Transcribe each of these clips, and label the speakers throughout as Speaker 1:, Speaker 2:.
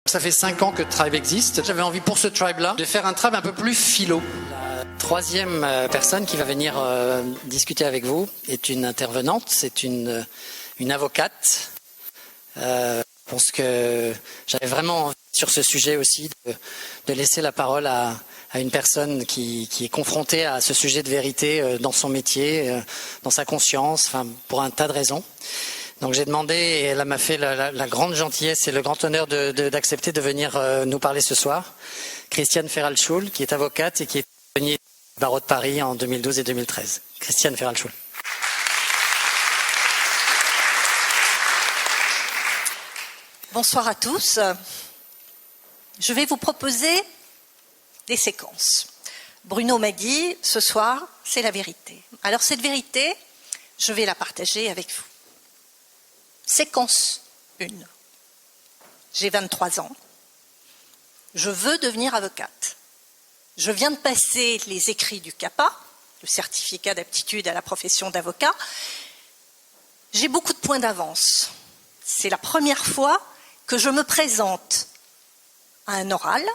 Speaker 1: Ça fait 5 ans que Tribe existe. J'avais envie pour ce Tribe-là de faire un Tribe un peu plus philo. La troisième personne qui va venir discuter avec vous est une intervenante, c'est une avocate. Je pense que j'avais vraiment envie sur ce sujet aussi de laisser la parole à une personne qui est confrontée à ce sujet de vérité dans son métier, dans sa conscience, enfin, pour un tas de raisons. Donc j'ai demandé et elle m'a fait la grande gentillesse et le grand honneur d'accepter de venir nous parler ce soir. Christiane Ferral-Schul, qui est avocate et qui est venue au barreau de Paris en 2012 et 2013. Christiane Ferral-Schul.
Speaker 2: Bonsoir à tous. Je vais vous proposer des séquences. Bruno m'a dit, ce soir, c'est la vérité. Alors cette vérité, je vais la partager avec vous. Séquence 1. J'ai 23 ans. Je veux devenir avocate. Je viens de passer les écrits du CAPA, le certificat d'aptitude à la profession d'avocat. J'ai beaucoup de points d'avance. C'est la première fois que je me présente à un oral,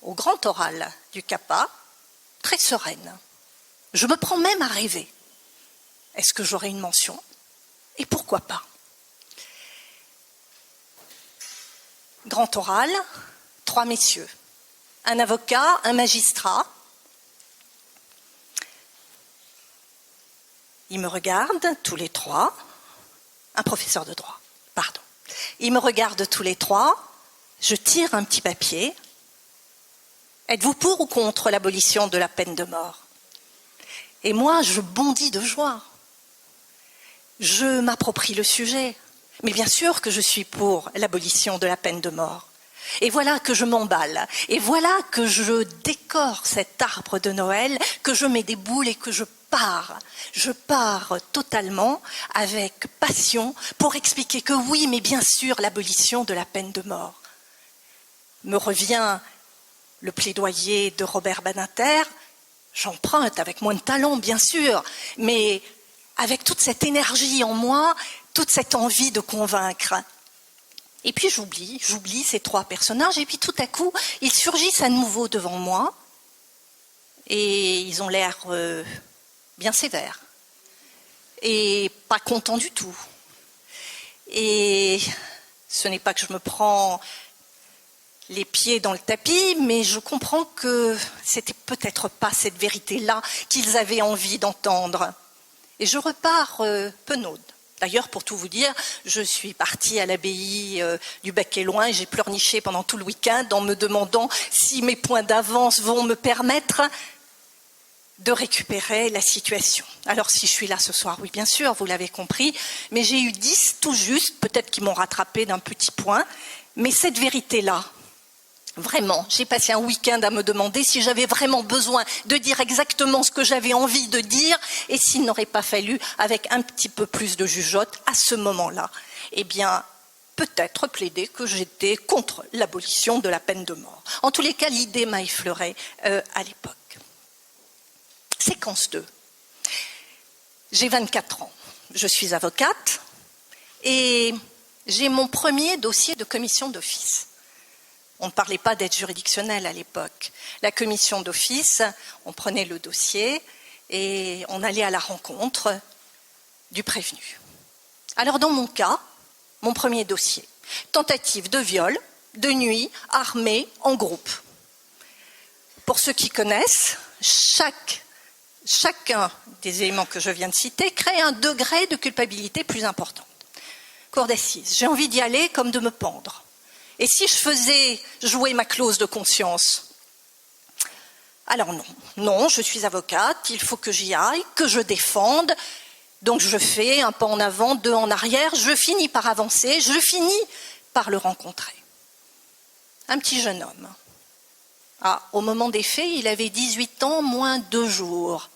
Speaker 2: au grand oral du CAPA, très sereine. Je me prends même à rêver. Est-ce que j'aurai une mention? Et pourquoi pas? Grand oral, 3 messieurs, un avocat, un magistrat. Ils me regardent tous les 3, un professeur de droit, pardon. Ils me regardent tous les 3, je tire un petit papier. Êtes-vous pour ou contre l'abolition de la peine de mort? Et moi, je bondis de joie. Je m'approprie le sujet. Mais bien sûr que je suis pour l'abolition de la peine de mort. Et voilà que je m'emballe. Et voilà que je décore cet arbre de Noël, que je mets des boules et que je pars. Je pars totalement avec passion pour expliquer que oui, mais bien sûr, l'abolition de la peine de mort. Me revient le plaidoyer de Robert Badinter. J'emprunte avec moins de talent, bien sûr, mais avec toute cette énergie en moi, toute cette envie de convaincre. Et puis j'oublie ces 3 personnages, et puis tout à coup, ils surgissent à nouveau devant moi, et ils ont l'air bien sévères, et pas contents du tout. Et ce n'est pas que je me prends les pieds dans le tapis, mais je comprends que c'était peut-être pas cette vérité-là qu'ils avaient envie d'entendre. Et je repars penaude. D'ailleurs, pour tout vous dire, je suis partie à l'abbaye du Bec-et-Loing et j'ai pleurniché pendant tout le week-end en me demandant si mes points d'avance vont me permettre de récupérer la situation. Alors si je suis là ce soir, oui bien sûr, vous l'avez compris, mais j'ai eu 10 tout juste, peut-être qu'ils m'ont rattrapé d'un petit point, mais cette vérité-là, vraiment, j'ai passé un week-end à me demander si j'avais vraiment besoin de dire exactement ce que j'avais envie de dire et s'il n'aurait pas fallu, avec un petit peu plus de jugeote, à ce moment-là, eh bien, peut-être plaider que j'étais contre l'abolition de la peine de mort. En tous les cas, l'idée m'a effleurée à l'époque. Séquence 2. J'ai 24 ans. Je suis avocate et j'ai mon premier dossier de commission d'office. On ne parlait pas d'aide juridictionnelle à l'époque. La commission d'office, on prenait le dossier et on allait à la rencontre du prévenu. Alors dans mon cas, mon premier dossier, tentative de viol, de nuit, armée, en groupe. Pour ceux qui connaissent, chacun des éléments que je viens de citer crée un degré de culpabilité plus important. Cour d'assises, j'ai envie d'y aller comme de me pendre. Et si je faisais jouer ma clause de conscience? Alors non, je suis avocate, il faut que j'y aille, que je défende. Donc je fais un pas en avant, 2 en arrière, je finis par avancer, je finis par le rencontrer. Un petit jeune homme. Au moment des faits, il avait 18 ans, moins 2 jours.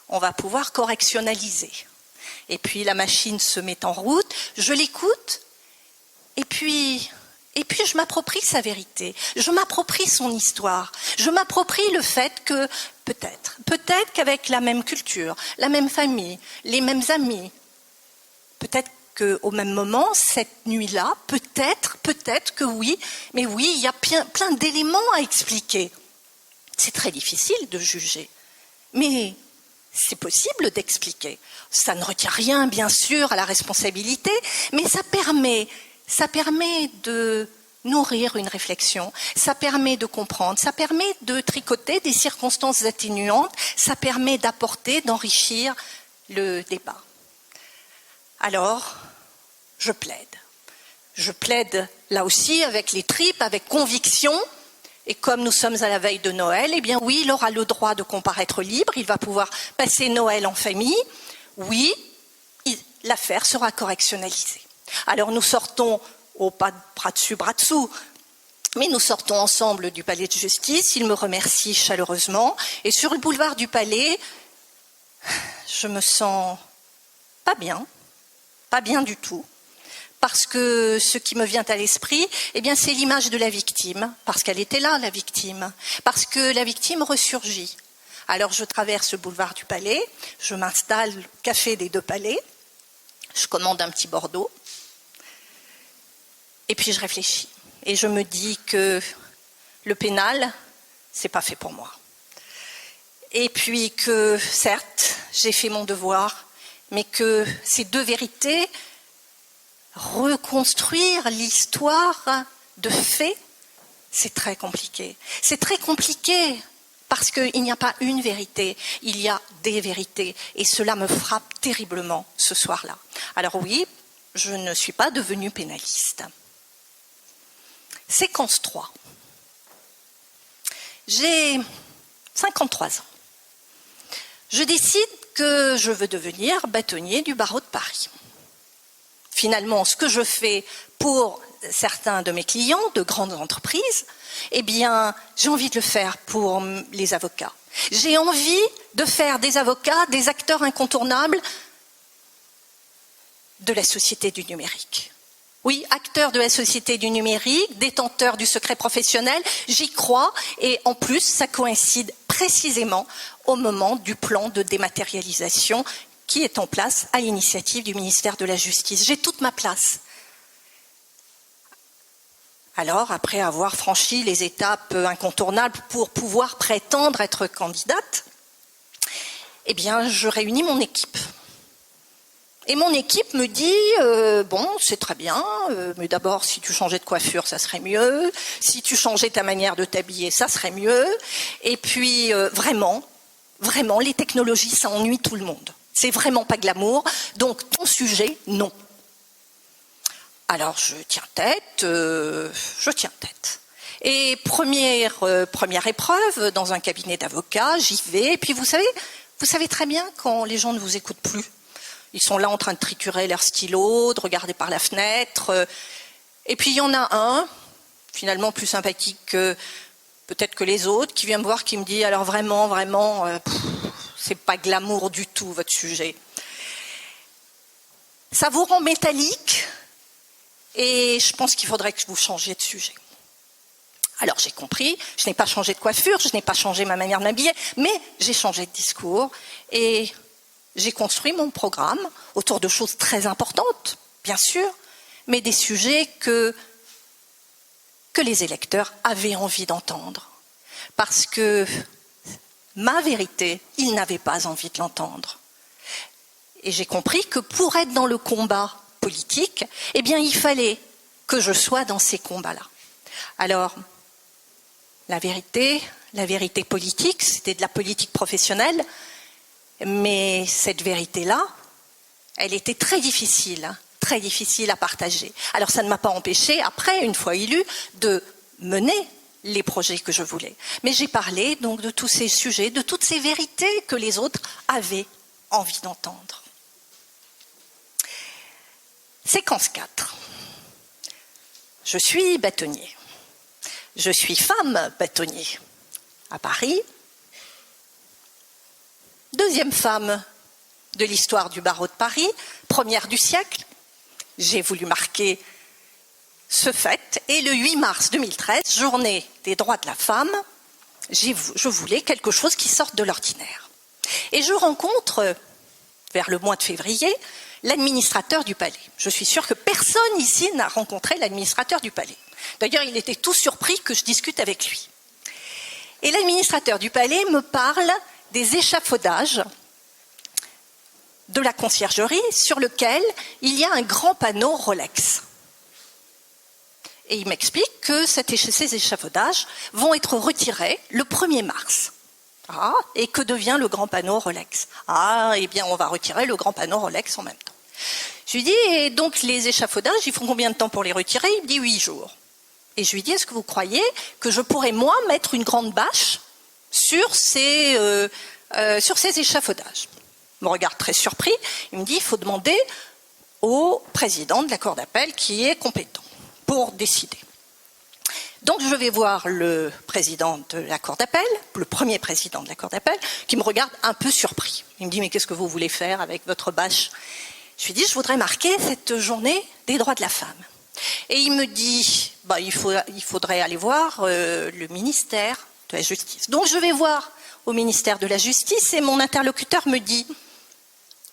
Speaker 2: On va pouvoir correctionnaliser. Et puis la machine se met en route, je l'écoute, et puis je m'approprie sa vérité, je m'approprie son histoire, je m'approprie le fait que peut-être qu'avec la même culture, la même famille, les mêmes amis, peut-être qu'au même moment, cette nuit-là, peut-être que oui, mais oui, il y a plein d'éléments à expliquer. C'est très difficile de juger, mais c'est possible d'expliquer. Ça ne retient rien, bien sûr, à la responsabilité, mais ça permet de nourrir une réflexion, ça permet de comprendre, ça permet de tricoter des circonstances atténuantes, ça permet d'apporter, d'enrichir le débat. Alors, je plaide. Je plaide là aussi avec les tripes, avec conviction. Et comme nous sommes à la veille de Noël, eh bien oui, il aura le droit de comparaître libre, il va pouvoir passer Noël en famille. Oui, l'affaire sera correctionnalisée. Alors nous sortons, pas bras dessus, bras dessous, mais nous sortons ensemble du palais de justice, il me remercie chaleureusement. Et sur le boulevard du palais, je me sens pas bien du tout. Parce que ce qui me vient à l'esprit, eh bien, c'est l'image de la victime, parce qu'elle était là, la victime, parce que la victime ressurgit. Alors je traverse le boulevard du Palais, je m'installe au café des Deux Palais, je commande un petit Bordeaux, et puis je réfléchis. Et je me dis que le pénal, c'est pas fait pour moi. Et puis que, certes, j'ai fait mon devoir, mais que ces deux vérités, reconstruire l'histoire de faits, c'est très compliqué. C'est très compliqué parce qu'il n'y a pas une vérité, il y a des vérités. Et cela me frappe terriblement ce soir-là. Alors oui, je ne suis pas devenue pénaliste. Séquence 3. J'ai 53 ans. Je décide que je veux devenir bâtonnier du barreau de Paris. Finalement, ce que je fais pour certains de mes clients de grandes entreprises, eh bien, j'ai envie de le faire pour les avocats. J'ai envie de faire des avocats des acteurs incontournables de la société du numérique. Oui, acteurs de la société du numérique, détenteurs du secret professionnel, j'y crois et en plus, ça coïncide précisément au moment du plan de dématérialisation qui est en place à l'initiative du ministère de la Justice. J'ai toute ma place. Alors, après avoir franchi les étapes incontournables pour pouvoir prétendre être candidate, eh bien, je réunis mon équipe. Et mon équipe me dit, bon, c'est très bien, mais d'abord, si tu changeais de coiffure, ça serait mieux. Si tu changeais ta manière de t'habiller, ça serait mieux. Et puis, vraiment, les technologies, ça ennuie tout le monde. C'est vraiment pas glamour, donc ton sujet, non. Alors je tiens tête. Et première épreuve, dans un cabinet d'avocats, j'y vais, et puis vous savez très bien quand les gens ne vous écoutent plus. Ils sont là en train de triturer leur stylo, de regarder par la fenêtre, et puis il y en a un, finalement plus sympathique peut-être que les autres, qui vient me voir, qui me dit, alors vraiment, c'est pas glamour du tout, votre sujet. Ça vous rend métallique et je pense qu'il faudrait que vous changiez de sujet. Alors j'ai compris, je n'ai pas changé de coiffure, je n'ai pas changé ma manière de m'habiller, mais j'ai changé de discours et j'ai construit mon programme autour de choses très importantes, bien sûr, mais des sujets que les électeurs avaient envie d'entendre. Parce que ma vérité, ils n'avaient pas envie de l'entendre. Et j'ai compris que pour être dans le combat politique, eh bien, il fallait que je sois dans ces combats-là. Alors, la vérité politique, c'était de la politique professionnelle, mais cette vérité-là, elle était très difficile à partager. Alors, ça ne m'a pas empêché, après, une fois élu, de mener les projets que je voulais. Mais j'ai parlé donc de tous ces sujets, de toutes ces vérités que les autres avaient envie d'entendre. Séquence 4. Je suis bâtonnier. Je suis femme bâtonnier à Paris. Deuxième femme de l'histoire du barreau de Paris, première du siècle. J'ai voulu marquer ce fait. Et le 8 mars 2013, journée des droits de la femme, je voulais quelque chose qui sorte de l'ordinaire. Et je rencontre, vers le mois de février, l'administrateur du palais. Je suis sûre que personne ici n'a rencontré l'administrateur du palais. D'ailleurs, il était tout surpris que je discute avec lui. Et l'administrateur du palais me parle des échafaudages de la conciergerie sur lequel il y a un grand panneau Rolex. Et il m'explique que ces échafaudages vont être retirés le 1er mars. Ah, et que devient le grand panneau Rolex? Ah, eh bien, on va retirer le grand panneau Rolex en même temps. Je lui dis, et donc les échafaudages, il faut combien de temps pour les retirer? Il me dit 8 jours. Et je lui dis, est-ce que vous croyez que je pourrais, moi, mettre une grande bâche sur ces échafaudages? Il me regarde très surpris. Il me dit, il faut demander au président de la cour d'appel qui est compétent pour décider. Donc je vais voir le président de la cour d'appel, le premier président de la cour d'appel, qui me regarde un peu surpris. Il me dit, mais qu'est-ce que vous voulez faire avec votre bâche? Je lui dis, je voudrais marquer cette journée des droits de la femme. Et il me dit, il faudrait aller voir le ministère de la Justice. Donc je vais voir au ministère de la Justice et mon interlocuteur me dit,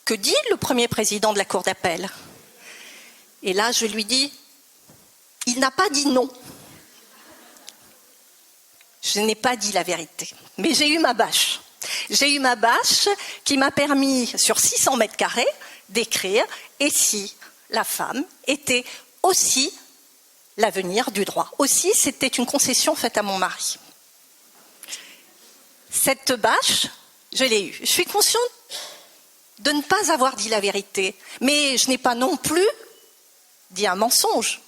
Speaker 2: que dit le premier président de la cour d'appel? Et là je lui dis, il n'a pas dit non. Je n'ai pas dit la vérité, mais j'ai eu ma bâche. J'ai eu ma bâche qui m'a permis, sur 600 mètres carrés, d'écrire « Et si la femme était aussi l'avenir du droit ?» Aussi, c'était une concession faite à mon mari. Cette bâche, je l'ai eue. Je suis consciente de ne pas avoir dit la vérité, mais je n'ai pas non plus dit un mensonge.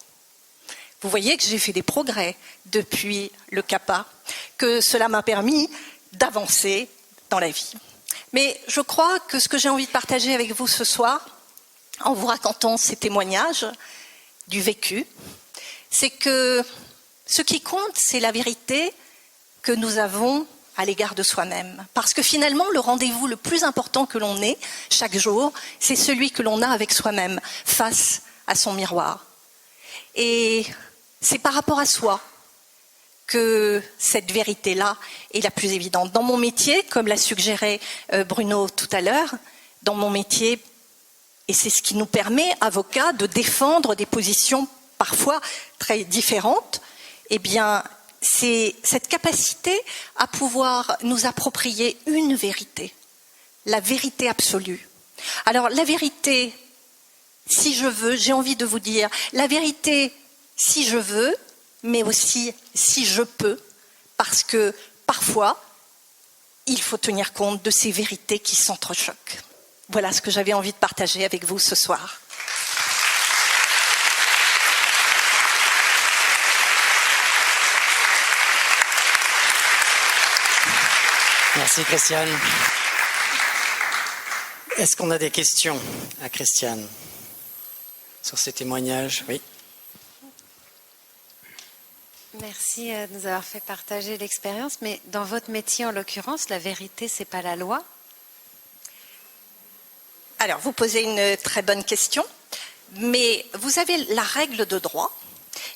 Speaker 2: Vous voyez que j'ai fait des progrès depuis le CAPA, que cela m'a permis d'avancer dans la vie. Mais je crois que ce que j'ai envie de partager avec vous ce soir, en vous racontant ces témoignages du vécu, c'est que ce qui compte, c'est la vérité que nous avons à l'égard de soi-même. Parce que finalement, le rendez-vous le plus important que l'on ait chaque jour, c'est celui que l'on a avec soi-même, face à son miroir. Et c'est par rapport à soi que cette vérité-là est la plus évidente. Dans mon métier, comme l'a suggéré Bruno tout à l'heure, dans mon métier, et c'est ce qui nous permet, avocats, de défendre des positions parfois très différentes, eh bien, c'est cette capacité à pouvoir nous approprier une vérité, la vérité absolue. Alors, la vérité, si je veux, j'ai envie de vous dire, la vérité, si je veux, mais aussi si je peux, parce que parfois, il faut tenir compte de ces vérités qui s'entrechoquent. Voilà ce que j'avais envie de partager avec vous ce soir.
Speaker 1: Merci Christiane. Est-ce qu'on a des questions à Christiane sur ces témoignages? Oui.
Speaker 3: Merci de nous avoir fait partager l'expérience, mais dans votre métier en l'occurrence, la vérité, c'est pas la loi?
Speaker 2: Alors, vous posez une très bonne question, mais vous avez la règle de droit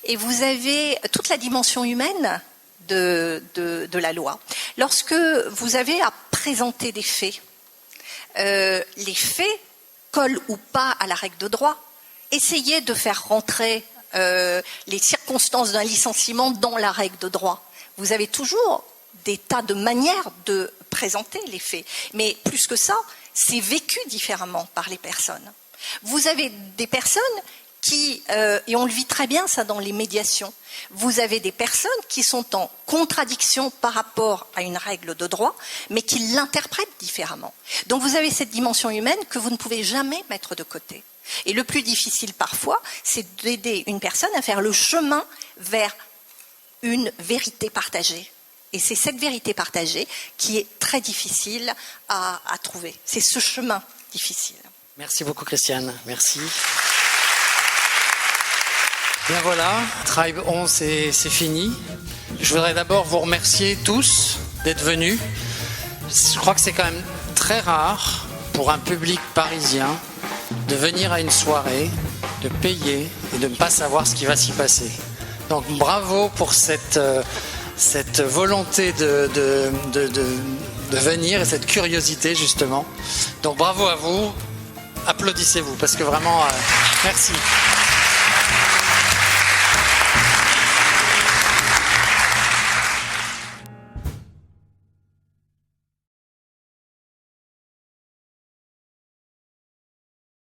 Speaker 2: et vous avez toute la dimension humaine de la loi. Lorsque vous avez à présenter des faits, les faits collent ou pas à la règle de droit. Essayez de faire rentrer les circonstances d'un licenciement dans la règle de droit. Vous avez toujours des tas de manières de présenter les faits. Mais plus que ça, c'est vécu différemment par les personnes. Vous avez des personnes qui, et on le vit très bien ça dans les médiations, vous avez des personnes qui sont en contradiction par rapport à une règle de droit, mais qui l'interprètent différemment. Donc vous avez cette dimension humaine que vous ne pouvez jamais mettre de côté. Et le plus difficile parfois, c'est d'aider une personne à faire le chemin vers une vérité partagée. Et c'est cette vérité partagée qui est très difficile à trouver. C'est ce chemin difficile.
Speaker 1: Merci beaucoup Christiane, merci. Bien voilà, Tribe 11 c'est fini. Je voudrais d'abord vous remercier tous d'être venus. Je crois que c'est quand même très rare pour un public parisien de venir à une soirée, de payer et de ne pas savoir ce qui va s'y passer. Donc bravo pour cette volonté de venir et cette curiosité justement. Donc bravo à vous Applaudissez-vous, parce que vraiment, merci.